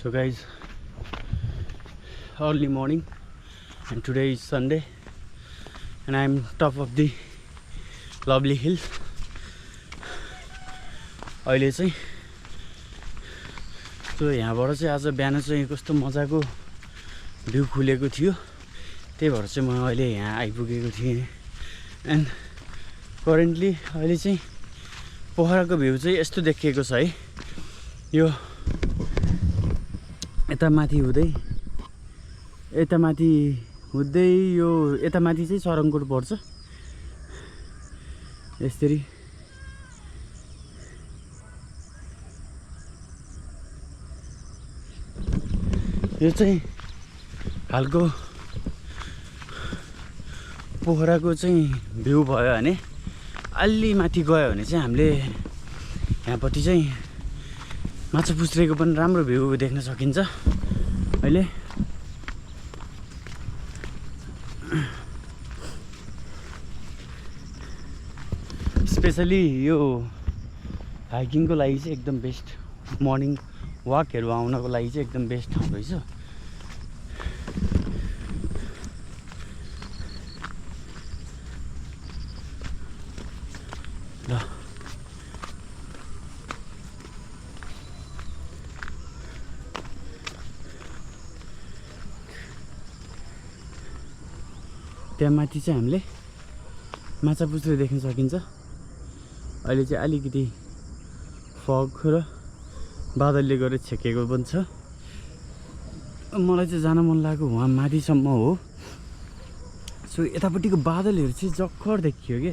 So guys, early morning and today is Sunday and I am top of the lovely hill. अहिले चाहिँ so यहाँबाट चाहिँ आज बिहान चाहिँ कस्तो मजाको भ्यू खुलेको थियो, त्यही भएर चाहिँ म अहिले यहाँ आइपुगेको थिएँ। एन्ड करेन्टली अहिले चाहिँ पोखराको भ्यू चाहिँ यस्तो देखिएको छ है। यो यता माथि हुँदै यो यता माथि चाहिँ सरङकोट पर्छ। यसरी यो चाहिँ हालको पोखराको चाहिँ भ्यू भयो भने अलि माथि गयो भने चाहिँ हामीले यहाँपट्टि चाहिँ माछापुच्छ्रेको पनि राम्रो भ्यू देख्न सकिन्छ। अहिले स्पेशली यो हाइकिङको लागि चाहिँ एकदम बेस्ट, मर्निङ वाकहरू आउनको लागि चाहिँ एकदम बेस्ट ठाउँ रहेछ। ल त्यहाँ माथि चाहिँ हामीले माछापुच्छ्रे देख्न सकिन्छ। अहिले चाहिँ अलिकति फग र बादलले गरेर छेकेको पनि छ। मलाई चाहिँ जान मन लागेको वहाँ माथिसम्म हो। सो यतापट्टिको बादलहरू चाहिँ जक्खर देखियो के।